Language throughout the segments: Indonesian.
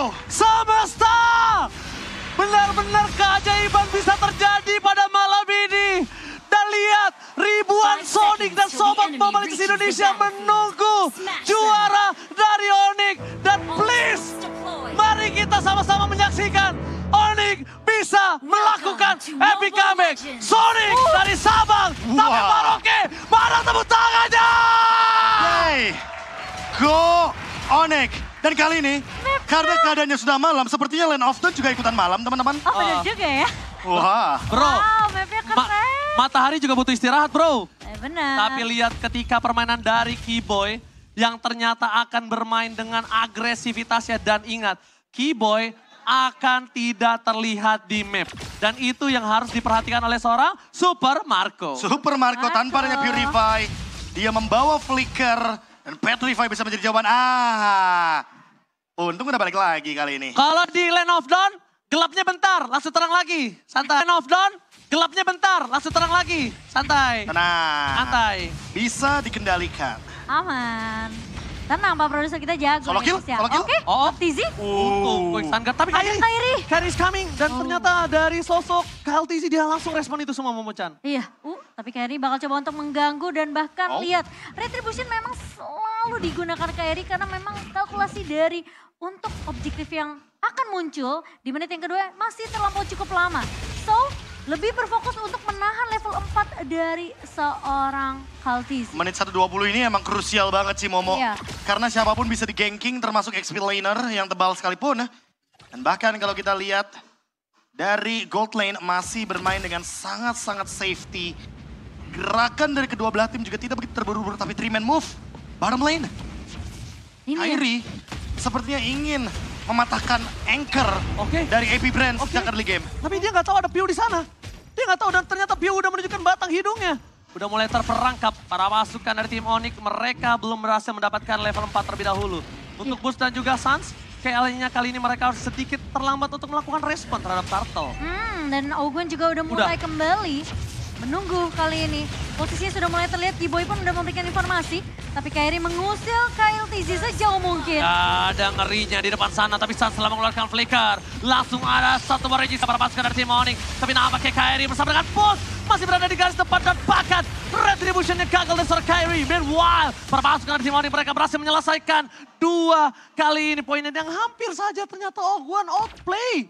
Wow! Semesta! Benar-benar keajaiban bisa terjadi pada malam ini. Dan lihat, ribuan Sonic dan Sobat Mobile Legends Indonesia menunggu juara dari Onyx. Dan please, mari kita sama-sama menyaksikan Onyx bisa melakukan epic comeback. Sonic dari Sabang sampai Maroke, mana tepuk tangannya? Yay! Go Onyx. Dan kali ini, karena keadaannya sudah malam, sepertinya Land of Dawn juga ikutan malam, teman-teman. Oh bener juga ya. Wah. Bro, Wow, mapnya keren. matahari juga butuh istirahat, bro. Benar. Tapi lihat ketika permainan dari Keyboy yang ternyata akan bermain dengan agresivitasnya. Dan ingat, Keyboy akan tidak terlihat di map. Dan itu yang harus diperhatikan oleh seorang Super Marco. Super Marco tanpa adanya Purify. Dia membawa Flicker. Dan Petrify bisa menjadi jawaban. Untung udah balik lagi kali ini. Kalau di Land of Dawn, gelapnya bentar, langsung terang lagi. Santai. Land of Dawn, gelapnya bentar, langsung terang lagi. Santai. Tenang. Santai. Bisa dikendalikan. Aman. Tenang Pak Produser, kita jago. Solo kill, nih, solo kill. Oke, Oh. Tizi. Untung quick stun guard. Tapi Kairi. Kairi is coming. Dan ternyata dari sosok KLTZ dia langsung respon itu semua Momo-chan. Iya, tapi Kairi bakal coba untuk mengganggu dan bahkan lihat Retribution memang selalu digunakan Kairi karena memang kalkulasi dari untuk objektif yang akan muncul di menit yang kedua masih terlampau cukup lama. So, lebih berfokus untuk menahan level 4 dari seorang KLTZ. Menit 1:20 ini emang krusial banget sih Momo. Iya. Karena siapapun bisa di-ganking termasuk XP laner yang tebal sekalipun. Dan bahkan kalau kita lihat dari gold lane masih bermain dengan sangat-sangat safety. Gerakan dari kedua belah tim juga tidak begitu terburu-buru tapi 3-man move. Bottom lane. Ini ya. Kairi sepertinya ingin mematahkan anchor dari AP Brand sejak early game. Tapi dia nggak tahu ada Piu di sana. Dia nggak tahu dan ternyata Piu udah menunjukkan batang hidungnya. Udah mulai terperangkap para pasukan dari tim Onyx. Mereka belum berhasil mendapatkan level 4 terlebih dahulu. Untuk Boost dan juga Sans, KL-nya kali ini mereka harus sedikit terlambat untuk melakukan respon terhadap Turtle. Dan Ogun juga udah mulai kembali menunggu kali ini. Posisinya sudah mulai terlihat, Keyboy pun udah memberikan informasi. Tapi Kairi mengusil KLTZ sejauh mungkin. Ada ngerinya di depan sana, tapi Sans telah mengeluarkan flicker. Langsung ada satu regis para pasukan dari tim Onyx. Tapi nampaknya Kairi bersama dengan Boost masih berada di garis depan dan bahkan retributionnya gagal dari seorang Kairi. Meanwhile, para pasukan dari tim Onyx mereka berhasil menyelesaikan 2 kali ini poinnya yang hampir saja ternyata Ogun outplay.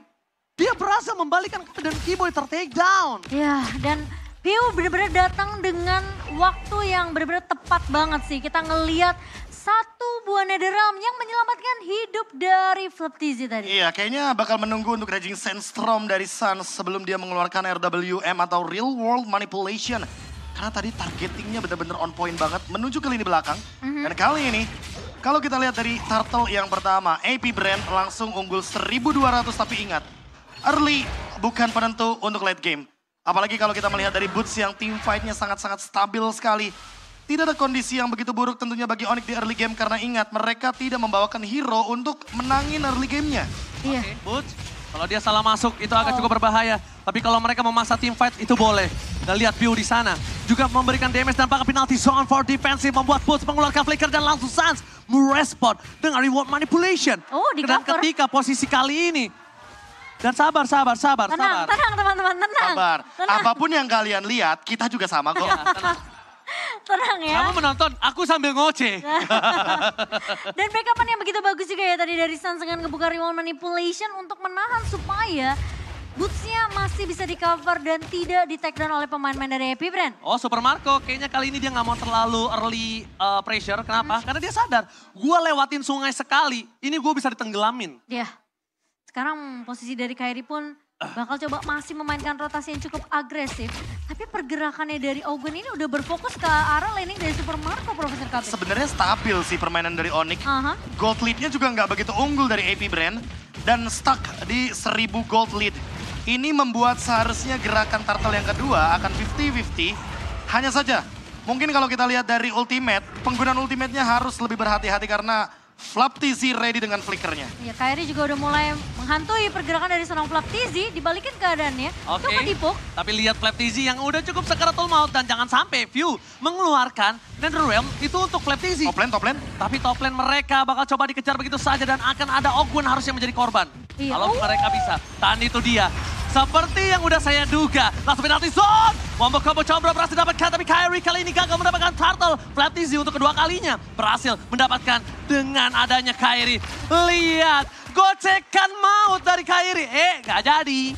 Dia berhasil membalikan dan Keyboy ter-take down. Ya, dan Piu benar-benar datang dengan waktu yang benar-benar tepat banget sih. Kita ngeliat satu buah Netherrealm yang menyelamatkan hidup dari FlipTZ tadi. Iya, kayaknya bakal menunggu untuk Raging Sandstorm dari Suns sebelum dia mengeluarkan RWM atau Real World Manipulation. Karena tadi targetingnya benar-benar on point banget menuju ke lini belakang. Dan kali ini, kalau kita lihat dari Turtle yang pertama, AP Brand langsung unggul 1200 tapi ingat, early bukan penentu untuk late game. Apalagi kalau kita melihat dari Boots yang team fight-nya sangat-sangat stabil sekali. Tidak ada kondisi yang begitu buruk tentunya bagi Onyx di early game karena ingat mereka tidak membawakan hero untuk menangin early game-nya. Iya. Boots, kalau dia salah masuk itu agak cukup berbahaya. Tapi kalau mereka memaksa team fight itu boleh. Dan lihat Piu di sana. Juga memberikan damage dan pakai penalty zone for defensive. Membuat Boots mengeluarkan flicker dan langsung Sans merespon dengan reward manipulation. Oh, di Dan cover. ketika posisi kali ini. Dan sabar. Tenang teman-teman, tenang. Sabar, Tenang. apapun yang kalian lihat kita juga sama kok. Tenang ya. Kamu menonton, aku sambil ngoceh. Dan backupan yang begitu bagus juga ya tadi dari Sans dengan ngebuka reward manipulation untuk menahan supaya Boots-nya masih bisa di cover dan tidak di take down oleh pemain-pemain dari AP Brand. Oh, Super Marco kayaknya kali ini dia nggak mau terlalu early pressure. Kenapa? Karena dia sadar, gue lewatin sungai sekali, ini gue bisa ditenggelamin. Ya, sekarang posisi dari Kairi pun bakal coba masih memainkan rotasi yang cukup agresif. Tapi pergerakannya dari Ogun ini udah berfokus ke arah laning dari Super Marco, Profesor Kapit. Sebenarnya stabil sih permainan dari Onyx. Aha. Gold lead-nya juga nggak begitu unggul dari AP Brand. Dan stuck di 1000 gold lead. Ini membuat seharusnya gerakan Turtle yang kedua akan 50-50. Hanya saja, mungkin kalau kita lihat dari ultimate, penggunaan ultimate-nya harus lebih berhati-hati karena Flaptizi ready dengan flickernya. Ya, Kairi juga udah mulai menghantui pergerakan dari seorang Flaptizi, dibalikin keadaannya. Oke, Coba dipuk. tapi lihat Flaptizi yang udah cukup sekaratul maut dan jangan sampai View mengeluarkan Netherrealm itu untuk Flaptizi. Top lane. Tapi top lane mereka bakal coba dikejar begitu saja dan akan ada Ogwen harusnya menjadi korban. Iya. Kalau mereka bisa, dan itu dia. Seperti yang udah saya duga, langsung penalti zone. Wombo combo combro berhasil dapatkan, tapi Kairi kali ini gagal mendapatkan turtle. Flaptizi untuk kedua kalinya berhasil mendapatkan dengan adanya Kairi. Lihat, gocekan maut dari Kairi. Gak jadi.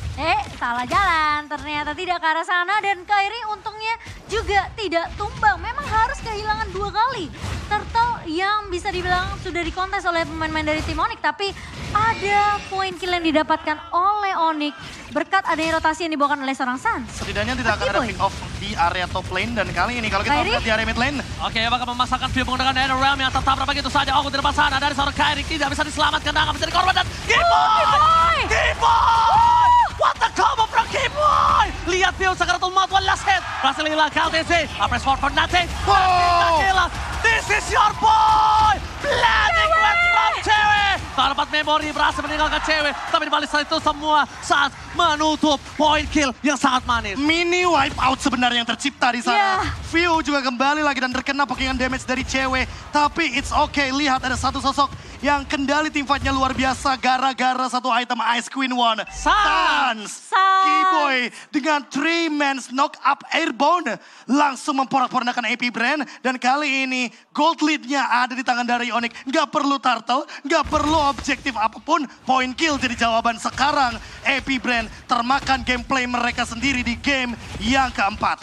Salah jalan. Ternyata tidak ke arah sana dan Kairi untungnya juga tidak tumbang. Memang harus kehilangan 2 kali. Turtle yang bisa dibilang sudah dikontes oleh pemain-pemain dari tim Onyx. Tapi ada poin kill yang didapatkan oleh Onyx berkat adanya rotasi yang dibawakan oleh seorang Sans. Setidaknya tidak akan ada pick off di area top lane dan kali ini kalau kita Kairi? lihat di area mid lane. Oke, bakal memasakkan View menggunakan Netherrealm yang tertabrak begitu saja. Ogwen di depan sana dari seorang Kairi tidak bisa diselamatkan dan akan menjadi korban dan Kiboy! Kiboy! What the combo from Kiboy! Lihat View sekaratul maut, one last hit. Berhasil hilang KLTC. Press forward for nothing. Wow! This is your boy! Blending with from Cewek. Dapat memori berhasil meninggalkan Cewek. Tapi di balik itu semua saat menutup poin kill yang sangat manis. Mini wipe out sebenarnya yang tercipta di sana. Yeah. View juga kembali lagi dan terkena pokingan damage dari cewek. Tapi it's okay, lihat ada satu sosok yang kendali teamfightnya luar biasa gara-gara satu item Ice Queen One. Sans. Kiboy dengan 3 man's knock up airborne langsung memporak-porandakan AP Brand. Dan kali ini gold lead-nya ada di tangan dari Onyx. Nggak perlu turtle, nggak perlu objektif apapun. Point kill jadi jawaban sekarang. AP Brand termakan gameplay mereka sendiri di game yang keempat.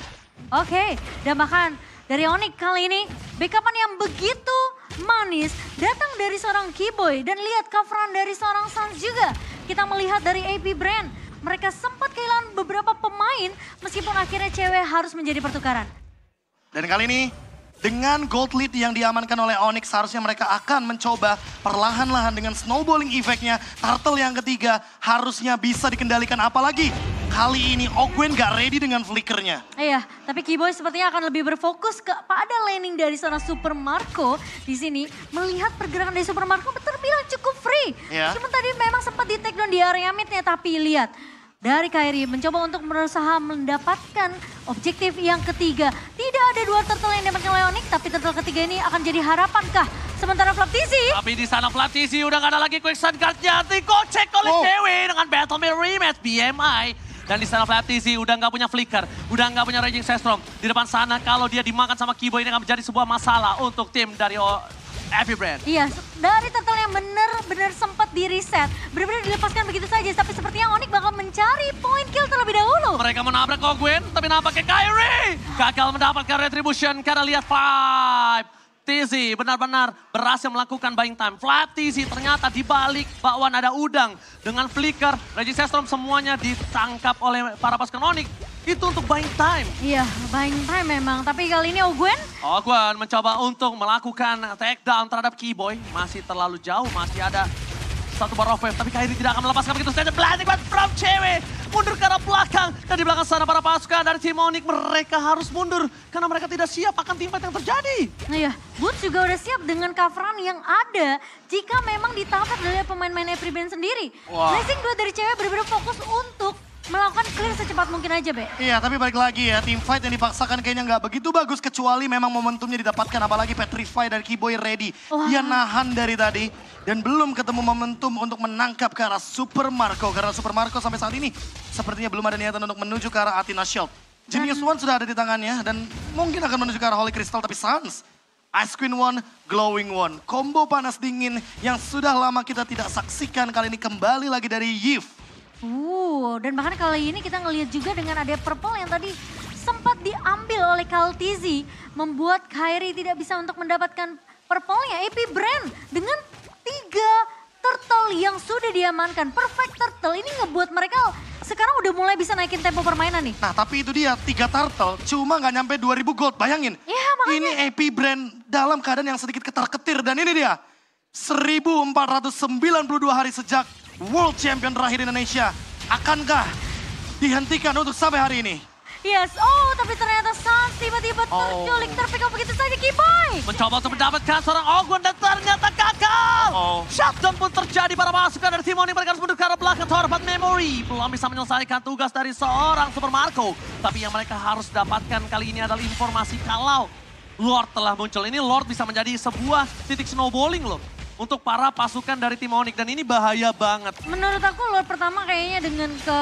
Oke, dan bahkan dari Onyx kali ini backupan yang begitu manis datang dari seorang Kiboy dan lihat coveran dari seorang Sans juga. Kita melihat dari AP Brand, mereka sempat kehilangan beberapa pemain meskipun akhirnya cewek harus menjadi pertukaran. Dan kali ini dengan gold lead yang diamankan oleh Onyx seharusnya mereka akan mencoba perlahan-lahan dengan snowballing effect-nya. Turtle yang ketiga harusnya bisa dikendalikan apalagi. Kali ini Ogwen gak ready dengan flickernya. Iya, tapi Kiboy sepertinya akan lebih berfokus kepada laning dari seorang Super Marco di sini. Melihat pergerakan dari Super Marco terbilang cukup free. Iya. Meskipun tadi memang sempat di take down di area midnya, tapi lihat. Dari Kairi mencoba untuk berusaha mendapatkan objektif yang ketiga. Tidak ada 2 turtle yang dapatkan oleh Onyx, tapi turtle ketiga ini akan jadi harapankah? Sementara Flaptizi. Tapi di sana Flaptizi udah gak ada lagi quick sun guard-nya. Dikocek oleh Cewek dengan Battle Mirror Rematch BMI. Dan di sana Flaptizi udah nggak punya flicker, udah nggak punya Raging Sandstorm. Di depan sana kalau dia dimakan sama Kiboy ini akan menjadi sebuah masalah untuk tim dari AP Brand. Iya, dari turtle yang benar-benar sempat di reset. Benar-benar dilepaskan begitu saja, tapi sepertinya Onyx bakal mencari point kill terlebih dahulu. Mereka menabrak Ogwen, tapi nampaknya Kairi gagal mendapatkan retribution karena lihat Flaptizi benar-benar berhasil melakukan buying time. Flaptizi ternyata di balik bakwan ada udang dengan flicker, Raging Sandstorm semuanya ditangkap oleh para pasukan Onyx. Itu untuk buying time. Iya, buying time memang. Tapi kali ini Ogwen. Ogwen mencoba untuk melakukan takedown terhadap Kiboy. Masih terlalu jauh, masih ada satu bar of wave. Tapi Kairi tidak akan melepaskan begitu saja. Blending from Cewek. Mundur ke arah belakang. Dan di belakang sana para pasukan dari tim Onyx mereka harus mundur. Karena mereka tidak siap akan teamfight yang terjadi. Nah ya, Boots juga udah siap dengan coveran yang ada. Jika memang ditabrak dari pemain-pemain Every Band sendiri. Blazing 2 dari Cewek benar-benar fokus untuk melakukan clear secepat mungkin aja, Be. Iya, tapi balik lagi ya, team fight yang dipaksakan kayaknya nggak begitu bagus kecuali memang momentumnya didapatkan, apalagi Petrify dan Kiboy ready. Dia nahan dari tadi dan belum ketemu momentum untuk menangkap ke arah Super Marco. Karena Super Marco sampai saat ini sepertinya belum ada niatan untuk menuju ke arah Athena Shield. Genius One sudah ada di tangannya dan mungkin akan menuju ke arah Holy Crystal, tapi Sans, Ice Queen One, Glowing One. Combo panas dingin yang sudah lama kita tidak saksikan kali ini kembali lagi dari Yves. Dan bahkan kali ini kita ngelihat juga dengan ada purple yang tadi sempat diambil oleh Kaltizi. Membuat Kairi tidak bisa untuk mendapatkan purple-nya. AP Brand dengan 3 turtle yang sudah diamankan. Perfect turtle ini ngebuat mereka sekarang udah mulai bisa naikin tempo permainan nih. Nah tapi itu dia, 3 turtle cuma nggak nyampe 2000 gold, bayangin. Ya makanya. Ini AP Brand dalam keadaan yang sedikit ketar-ketir dan ini dia. 1492 hari sejak World Champion terakhir Indonesia. Akankah dihentikan untuk sampai hari ini? Yes, oh tapi ternyata Sans tiba-tiba terculik, terpick up begitu saja Kiboy. Mencoba untuk mendapatkan seorang Ogun dan ternyata gagal. Shutdown pun terjadi para pasukan dari tim Onyx. Mereka harus mundur ke arah belakang. Tower of Memory belum bisa menyelesaikan tugas dari seorang Super Marco. Tapi yang mereka harus dapatkan kali ini adalah informasi kalau Lord telah muncul. Ini Lord bisa menjadi sebuah titik snowballing loh untuk para pasukan dari tim Onyx. Dan ini bahaya banget. Menurut aku Lord pertama kayaknya dengan ke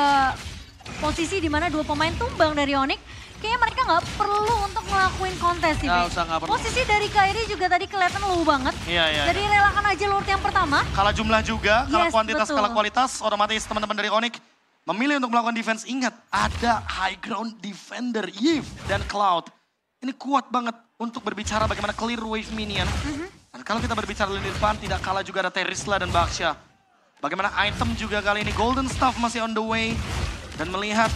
posisi di mana dua pemain tumbang dari Onyx, kayaknya mereka nggak perlu untuk ngelakuin kontes sih. Nggak usah, nggak perlu. Posisi dari Kairi juga tadi kelihatan low banget. Iya. Jadi relakan aja Lord yang pertama. Kalah jumlah juga, kalah Yes, kuantitas, betul. kalah kualitas. Otomatis teman-teman dari Onyx memilih untuk melakukan defense. Ingat, ada high ground defender, Yves dan Cloud. Ini kuat banget untuk berbicara bagaimana clear wave minion. Dan kalau kita berbicara lini depan, tidak kalah juga ada Terisla dan Baksha. Bagaimana item juga kali ini, Golden Staff masih on the way. Dan melihat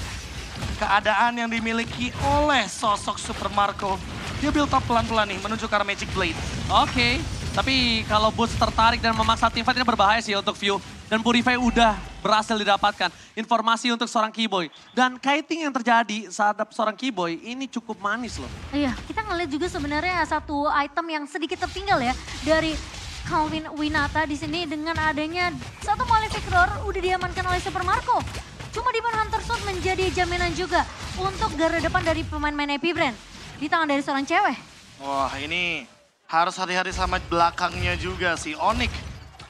keadaan yang dimiliki oleh sosok Super Marco. Dia build up pelan-pelan nih menuju ke arah Magic Blade. Oke, tapi kalau Boots tertarik dan memaksa teamfight ini berbahaya sih untuk View. Dan Purify udah berhasil didapatkan. Informasi untuk seorang Kiboy. Dan kiting yang terjadi saat seorang Kiboy ini cukup manis loh. Iya, kita ngeliat juga sebenarnya satu item yang sedikit tertinggal ya dari Calvin Winata di sini dengan adanya satu Malefic Roar udah diamankan oleh Super Marco. Cuma Demon Hunter Sword menjadi jaminan juga untuk garda depan dari pemain-pemain Epic Brand di tangan dari seorang cewek. Wah ini harus hati-hati sama belakangnya juga sih. Onyx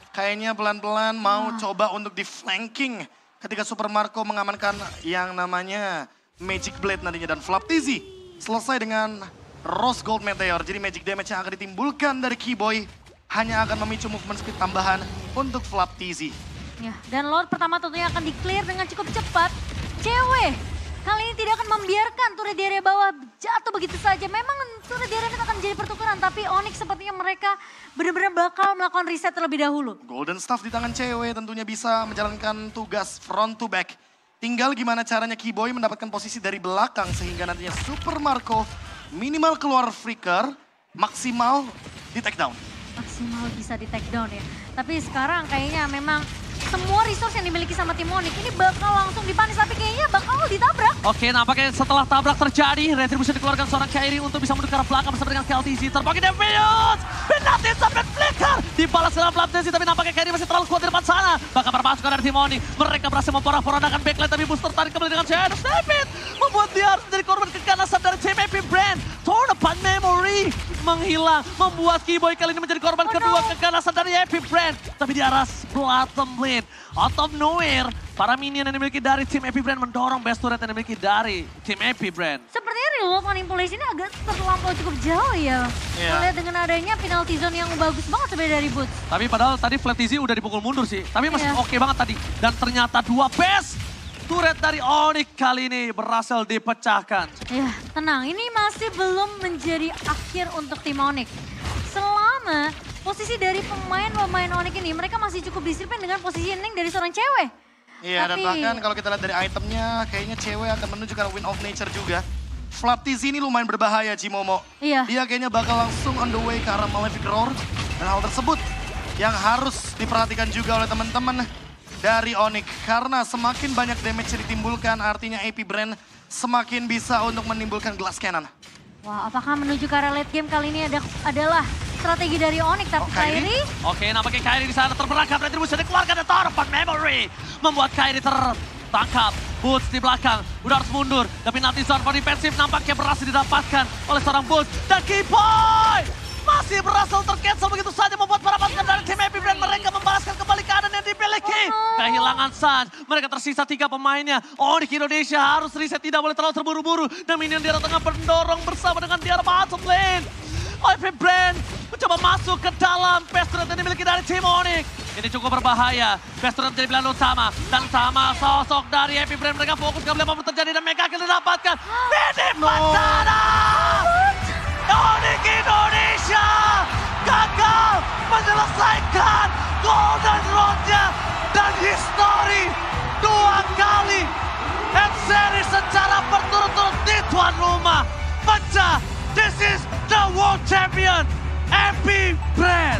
kayaknya pelan-pelan mau coba untuk di flanking ketika Super Marco mengamankan yang namanya Magic Blade nantinya. Dan Flaptizi selesai dengan Rose Gold Meteor. Jadi magic damage yang akan ditimbulkan dari Kiboy hanya akan memicu movement speed tambahan untuk Flaptizi. Ya, dan Lord pertama tentunya akan di-clear dengan cukup cepat. Cewek kali ini tidak akan membiarkan turret di area bawah jatuh begitu saja. Memang turret di area ini akan menjadi pertukaran, tapi Onyx sepertinya mereka benar-benar bakal melakukan reset terlebih dahulu. Golden Staff di tangan cewek tentunya bisa menjalankan tugas front to back. Tinggal gimana caranya Kiboy mendapatkan posisi dari belakang sehingga nantinya Super Marco minimal keluar flicker, maksimal di take down. Maksimal bisa di take down ya. Tapi sekarang kayaknya memang semua resource yang dimiliki sama tim Onyx ini bakal langsung dipanis, tapi kayaknya bakal ditabrak. Oke, nampaknya setelah tabrak terjadi, Retribution dikeluarkan seorang Kairi untuk bisa mundur ke arah belakang bersama dengan KLTZ. Terbagi Devious, Benatin sampai flicker. Dibalas dengan Flaptizi, tapi nampaknya Kairi masih terlalu kuat di depan sana. Bahkan para pasukan dari tim Onyx, mereka berhasil memporak-porandakan backline, tapi Booster tarik kembali dengan Shadow Snapit. Membuat dia harus menjadi korban keganasan dari tim Epic Brand. Tower of Memory menghilang, membuat Kiboy kali ini menjadi korban kedua keganasan dari Epic Brand. Tapi di arah bottom lane, out of nowhere, para minion yang dimiliki dari tim Epic Brand mendorong best turret yang dimiliki dari tim Epic Brand. Sepertinya Real World Manipulation ini agak terlampau cukup jauh ya. Iya. Melihat dengan adanya penalty zone yang bagus banget sebenarnya dari Boots. Tapi padahal tadi Flaptizi udah dipukul mundur sih. Tapi masih Iya. oke banget tadi. Dan ternyata dua best turret dari Onyx kali ini berhasil dipecahkan. Ya, tenang. Ini masih belum menjadi akhir untuk tim Onyx. Selama posisi dari pemain-pemain Onyx ini, mereka masih cukup disiplin dengan positioning dari seorang cewek. Iya, dan Tapi- bahkan kalau kita lihat dari itemnya, kayaknya cewek akan menuju ke Wind of Nature juga. Flaptizi ini lumayan berbahaya, Cimomo. Iya. Dia kayaknya bakal langsung on the way ke arah Malefic Roar. Dan hal tersebut yang harus diperhatikan juga oleh teman-teman dari Onyx. Karena semakin banyak damage yang ditimbulkan, artinya AP Brand semakin bisa untuk menimbulkan glass cannon. Wah, apakah menuju ke arah late game kali ini adalah strategi dari Onyx? Tapi Kairi? Kairi, Oke, nampaknya Kairi di sana terperangkap. Retribution dikeluarkan dan Tower of Memory membuat Kairi tertangkap. Boots di belakang, udah harus mundur. Tapi nanti zone for defensif nampaknya berhasil didapatkan oleh seorang Boots. Dan Kiboy masih berhasil tercancel begitu saja, membuat para pasukan dari tim Epic Brand mereka membalaskan kembali keadaan yang dimiliki. Kehilangan Sun, mereka tersisa 3 pemainnya. Onyx Indonesia harus reset, tidak boleh terlalu terburu-buru. Dan minion di arah tengah mendorong bersama dengan di arah bottom lane. Epic Brand mencoba masuk ke dalam best turret yang dimiliki dari tim Onyx. Ini cukup berbahaya. Best turret menjadi pilihan utama. Dan sama sosok dari Epic Brand, mereka fokus ke apa terjadi dan Mega Kill didapatkan. Ini Patana! Onyx Indonesia gagal menyelesaikan Golden Road-nya dan histori 2 kali M-Series secara berturut-turut di tuan rumah. Pecah, this is the world champion, Epic Brand.